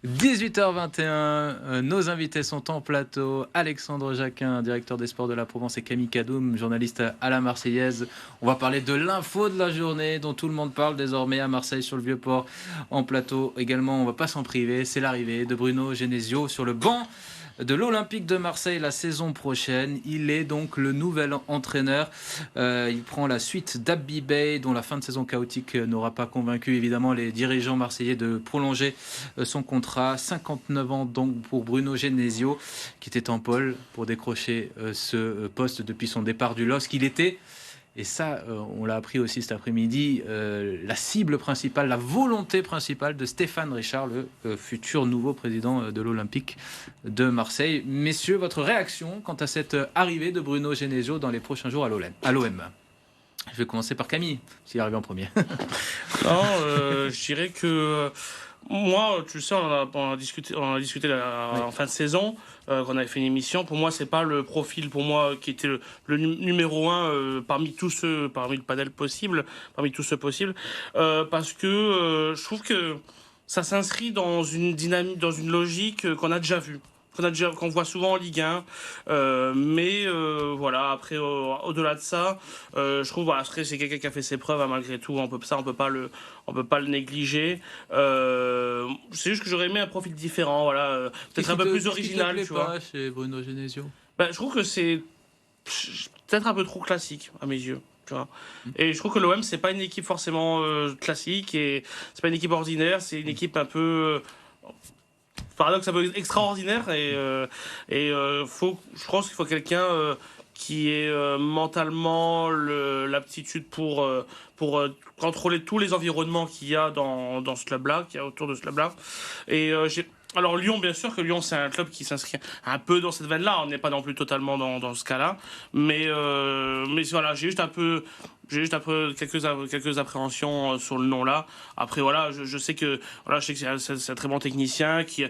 18h21, nos invités sont en plateau. Alexandre Jacquin, directeur des sports de la Provence, et Camille Cadoum, journaliste à la Marseillaise. On va parler de l'info de la journée dont tout le monde parle désormais à Marseille sur le Vieux-Port. En plateau également, on ne va pas s'en priver, c'est l'arrivée de Bruno Genesio sur le banc de l'Olympique de Marseille la saison prochaine. Il est donc le nouvel entraîneur. Il prend la suite d'Abby Bey, dont la fin de saison chaotique n'aura pas convaincu évidemment les dirigeants marseillais de prolonger son contrat. 59 ans donc pour Bruno Genesio, qui était en pôle pour décrocher ce poste depuis son départ du LOSC. Il était, et ça on l'a appris aussi cet après-midi, la cible principale, la volonté principale de Stéphane Richard, le futur nouveau président de l'Olympique de Marseille. Messieurs, votre réaction quant à cette arrivée de Bruno Genesio dans les prochains jours à l'OM? Je vais commencer par Camille, s'il arrive en premier. Non, je dirais que moi, tu sais, on a discuté en fin de saison, quand on avait fait une émission. Pour moi, c'est pas le profil pour moi qui était le numéro un parmi le panel possible, parmi tous ceux possibles, parce que je trouve que ça s'inscrit dans une dynamique, dans une logique qu'on a déjà vue. Qu'on voit souvent en Ligue 1, mais voilà, après au-delà de ça, je trouve voilà, c'est quelqu'un qui a fait ses preuves, hein, malgré tout, on peut pas le négliger. C'est juste que j'aurais aimé un profil différent, voilà, peut-être un peu plus original, tu vois. Chez Bruno Genesio, Je trouve que c'est peut-être un peu trop classique à mes yeux. Tu vois. Et je trouve que l'OM, c'est pas une équipe forcément classique, et c'est pas une équipe ordinaire, c'est une équipe un peu paradoxe un peu extraordinaire, et je pense qu'il faut quelqu'un qui ait mentalement l'aptitude pour contrôler tous les environnements qu'il y a dans ce club-là, qu'il y a autour de ce club-là. Et alors Lyon, bien sûr que Lyon, c'est un club qui s'inscrit un peu dans cette veine-là, on n'est pas non plus totalement dans ce cas-là, mais voilà, j'ai juste un peu quelques appréhensions sur le nom là. Après voilà, je sais que c'est un très bon technicien qui a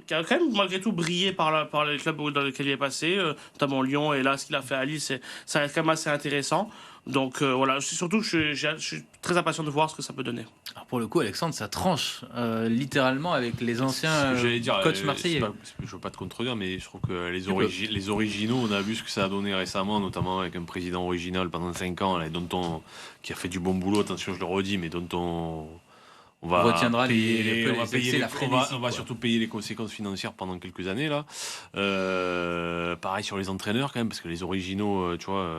quand même malgré tout brillé par les clubs dans lesquels il est passé, notamment Lyon, et là ce qu'il a fait à Lille, ça reste quand même assez intéressant. Donc voilà, c'est surtout que je suis très impatient de voir ce que ça peut donner. Alors pour le coup, Alexandre, ça tranche littéralement avec les anciens coachs marseillais. Je ne veux pas te contredire, mais je trouve que les originaux, on a vu ce que ça a donné récemment, notamment avec un président original pendant 5 ans, là, qui a fait du bon boulot, attention, je le redis, mais dont on va retiendra on va surtout payer les conséquences financières pendant quelques années là. Pareil sur les entraîneurs quand même, parce que les originaux, tu vois,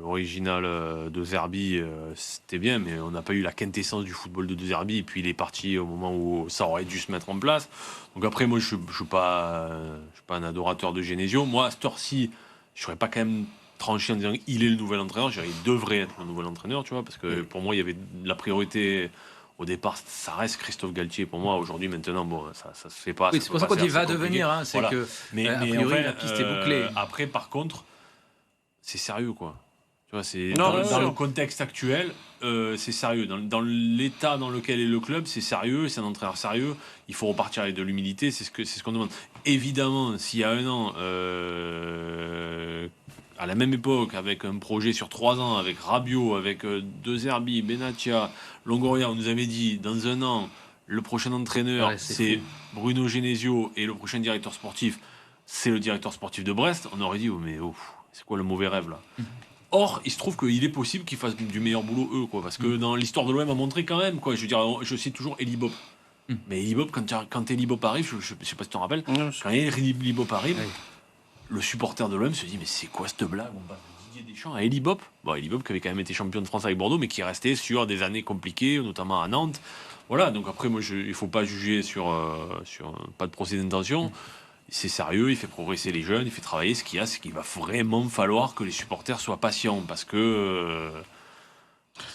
l'original de Zerbi, c'était bien, mais on n'a pas eu la quintessence du football de Zerbi, et puis il est parti au moment où ça aurait dû se mettre en place. Donc après, moi je suis pas un adorateur de Genesio. Moi à cette heure-ci, je serais pas quand même tranché en disant il est le nouvel entraîneur. Je dirais, il devrait être le nouvel entraîneur, tu vois, parce que pour moi il y avait la priorité. Au départ, ça reste Christophe Galtier pour moi. Aujourd'hui, maintenant, bon, ça se fait pas. Oui, c'est pour ça qu'on dit va devenir. Hein, c'est voilà. Que, mais a priori, enfin, la piste est bouclée. Après, par contre, c'est sérieux, quoi. Tu vois, c'est dans le contexte actuel, c'est sérieux. Dans l'état dans lequel est le club, c'est sérieux. C'est un entraîneur sérieux. Il faut repartir avec de l'humilité. C'est ce qu'on demande. Évidemment, s'il y a un an. À la même époque, avec un projet sur 3 ans, avec Rabiot, avec De Zerbi, Benatia, Longoria, on nous avait dit dans un an, le prochain entraîneur, c'est Bruno Genesio, et le prochain directeur sportif, c'est le directeur sportif de Brest. On aurait dit, c'est quoi le mauvais rêve là? Or, il se trouve qu'il est possible qu'ils fassent du meilleur boulot eux, quoi, parce que dans l'histoire de l'OM a montré quand même, quoi. Je veux dire, je cite toujours Eli Bob. Mais Eli Bob, quand Eli Bob arrive, je sais pas si tu te rappelles, quand Eli Bob arrive. Le supporter de l'OM se dit mais c'est quoi cette blague, on passe de Didier Deschamps à Eli Bob. Eli Bob qui avait quand même été champion de France avec Bordeaux, mais qui est resté sur des années compliquées, notamment à Nantes. Voilà, donc après moi il faut pas juger sur pas de procès d'intention. C'est sérieux, il fait progresser les jeunes, il fait travailler. Ce qu'il y a, c'est qu'il va vraiment falloir que les supporters soient patients, parce que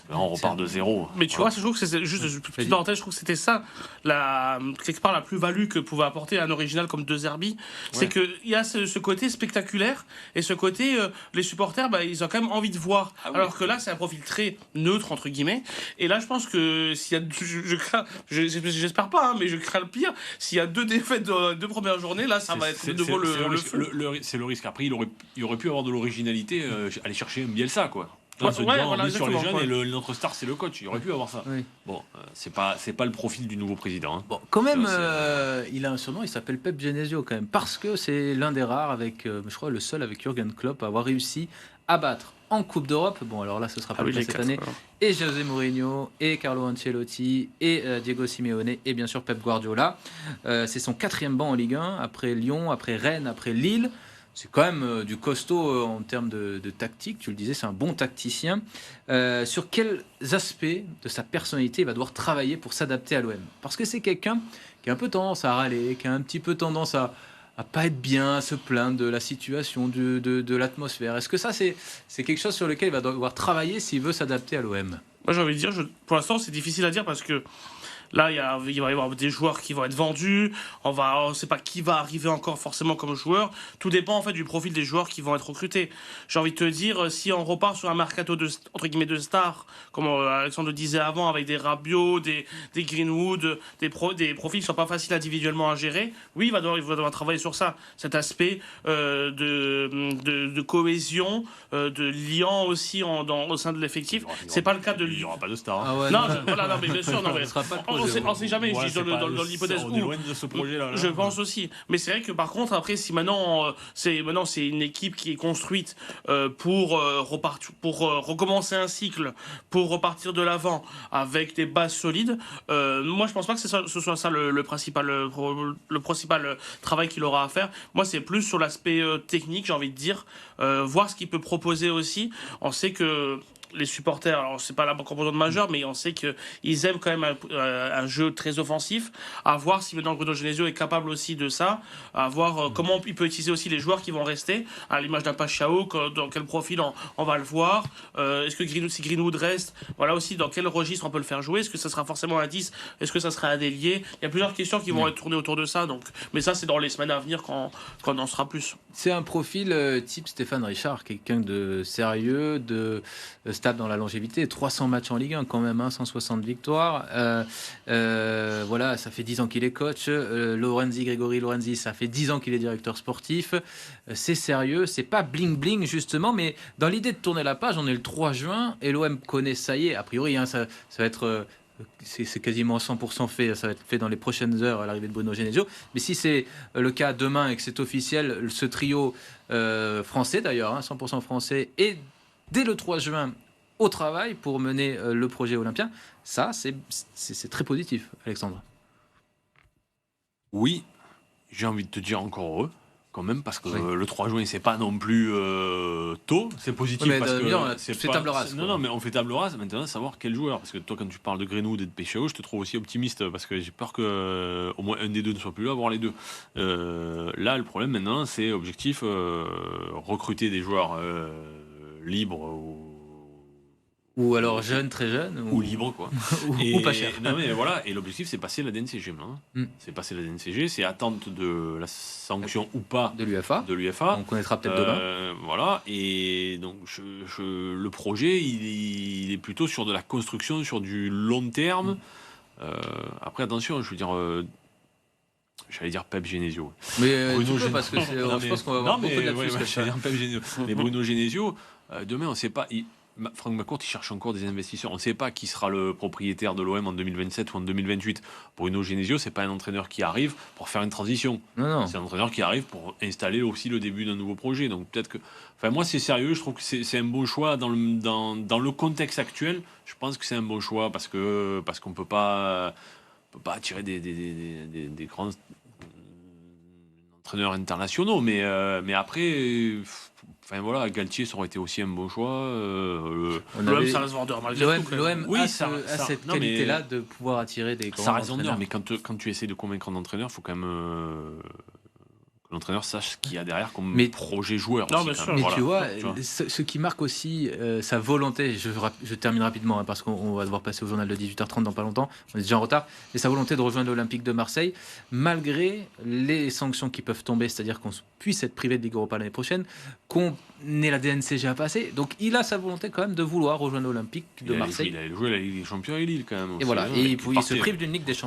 là, on repart de zéro. Mais tu vois, je trouve que c'est juste une petite parenthèse, je trouve que c'était ça, quelque part la plus-value que pouvait apporter un original comme De Zerbi. C'est qu'il y a ce côté spectaculaire, et ce côté, les supporters, ils ont quand même envie de voir. Alors que là, c'est un profil très neutre, entre guillemets. Et là, je pense que s'il y a, j'espère pas, mais je crains le pire. S'il y a 2 défaites de 2 premières journées, là, ça va être de nouveau le risque. C'est le risque. Après, il aurait pu avoir de l'originalité, aller chercher un Bielsa, quoi. On se dit, on voilà, est sur les exactement, jeunes et notre star c'est le coach. Il aurait pu avoir ça. Oui. Bon, c'est pas le profil du nouveau président. Hein. Bon, quand même, Ça, il a un surnom, il s'appelle Pep Genesio quand même, parce que c'est l'un des rares, avec, je crois, le seul avec Jürgen Klopp à avoir réussi à battre en Coupe d'Europe. Bon, alors là, ce sera pas le cas cette année. Et José Mourinho, et Carlo Ancelotti, et Diego Simeone, et bien sûr Pep Guardiola. C'est son 4e banc en Ligue 1, après Lyon, après Rennes, après Lille. C'est quand même du costaud en termes de tactique. Tu le disais, c'est un bon tacticien. Sur quels aspects de sa personnalité il va devoir travailler pour s'adapter à l'OM? Parce que c'est quelqu'un qui a un peu tendance à râler, qui a un petit peu tendance à pas être bien, à se plaindre de la situation, de l'atmosphère. Est-ce que ça, c'est quelque chose sur lequel il va devoir travailler s'il veut s'adapter à l'OM? Moi, j'ai envie de dire, pour l'instant, c'est difficile à dire parce que là, il va y avoir des joueurs qui vont être vendus. On ne sait pas qui va arriver encore forcément comme joueur. Tout dépend en fait du profil des joueurs qui vont être recrutés. J'ai envie de te dire, si on repart sur un mercato entre guillemets de stars, comme Alexandre le disait avant, avec des Rabiot, des Greenwood, des profils qui sont pas faciles individuellement à gérer, oui, il va devoir travailler sur ça. Cet aspect de cohésion, de lien aussi au sein de l'effectif. C'est pas le cas de Il n'y aura pas de star. Hein. Ah ouais, non, voilà, non, mais bien sûr, non, mais sera pas on sait jamais. Ouais, Je dis dans l'hypothèse on est où. loin de ce projet-là. Je pense aussi. Mais c'est vrai que par contre, après, si maintenant c'est une équipe qui est construite pour recommencer un cycle, pour repartir de l'avant avec des bases solides, moi je pense pas que ce soit ça le principal travail qu'il aura à faire. Moi, c'est plus sur l'aspect technique, j'ai envie de dire, voir ce qu'il peut proposer aussi. On sait que les supporters, alors c'est pas la composante majeure, mais on sait qu'ils aiment quand même un jeu très offensif. À voir si maintenant Bruno Genesio est capable aussi de ça. À voir comment il peut utiliser aussi les joueurs qui vont rester. À l'image d'un Pachao, dans quel profil on va le voir. Est-ce que si Greenwood reste, voilà aussi dans quel registre on peut le faire jouer. Est-ce que ça sera forcément un 10? Est-ce que ça sera un ailier? Il y a plusieurs questions qui vont être tournées autour de ça. Donc, mais ça, c'est dans les semaines à venir quand on en saura plus. C'est un profil type Stéphane Richard, quelqu'un de sérieux, de stable dans la longévité, 300 matchs en Ligue 1 quand même, 160 victoires. Voilà, ça fait 10 ans qu'il est coach. Grégory Lorenzi, ça fait 10 ans qu'il est directeur sportif. C'est sérieux, c'est pas bling bling justement, mais dans l'idée de tourner la page, on est le 3 juin et l'OM connaît, ça y est, a priori, ça va être... c'est quasiment 100% fait, ça va être fait dans les prochaines heures à l'arrivée de Bruno Genesio. Mais si c'est le cas demain et que c'est officiel, ce trio français d'ailleurs, 100% français, et dès le 3 juin au travail pour mener le projet olympien, ça c'est très positif, Alexandre. Oui, j'ai envie de te dire encore heureux. Quand même, parce que oui. Le 3 juin, c'est pas non plus tôt. C'est positif parce que c'est table rase. Non, mais on fait table rase. Maintenant, savoir quel joueur. Parce que toi, quand tu parles de Greenwood et de Pechao, je te trouve aussi optimiste parce que j'ai peur que au moins un des deux ne soit plus là, voire les deux. Là, le problème maintenant, c'est objectif recruter des joueurs libres ou alors jeune, très jeune, ou libre quoi, ou pas cher. Non mais voilà, et l'objectif c'est passer la DNCG maintenant. C'est passer la DNCG, c'est attente de la sanction ou pas de l'UEFA. On connaîtra peut-être demain. Voilà, et donc le projet il est plutôt sur de la construction, sur du long terme. Après attention, je veux dire. J'allais dire Pep Genesio. Mais parce que je pense qu'on va avoir beaucoup de la Mais Bruno Genesio, demain on ne sait pas. Franck McCourt, il cherche encore des investisseurs. On ne sait pas qui sera le propriétaire de l'OM en 2027 ou en 2028. Bruno Genesio, c'est pas un entraîneur qui arrive pour faire une transition. Non. C'est un entraîneur qui arrive pour installer aussi le début d'un nouveau projet. Donc peut-être que... Enfin, moi, c'est sérieux. Je trouve que c'est un bon choix dans le contexte actuel. Je pense que c'est un bon choix parce qu'on peut pas attirer des grands entraîneurs internationaux. Mais après... Enfin voilà, Galtier, ça aurait été aussi un bon choix. L'OM, ça reste vendeur malgré tout. L'OM a cette qualité-là de pouvoir attirer des grands entraîneurs. Ça reste vendeur, mais quand tu essaies de convaincre un entraîneur, il faut quand même que l'entraîneur sache ce qu'il y a derrière comme projet joueur. Non, aussi, mais tu vois, ce qui marque aussi sa volonté, je termine rapidement parce qu'on va devoir passer au journal de 18h30 dans pas longtemps, on est déjà en retard, mais sa volonté de rejoindre l'Olympique de Marseille, malgré les sanctions qui peuvent tomber, c'est-à-dire qu'on puisse être privé de Ligue Europa l'année prochaine, qu'on ait la DNCG à passer. Donc il a sa volonté quand même de vouloir rejoindre l'Olympique de Marseille. Il a joué la Ligue des Champions et Lille quand même. Et voilà, et il se prive d'une Ligue des Champions.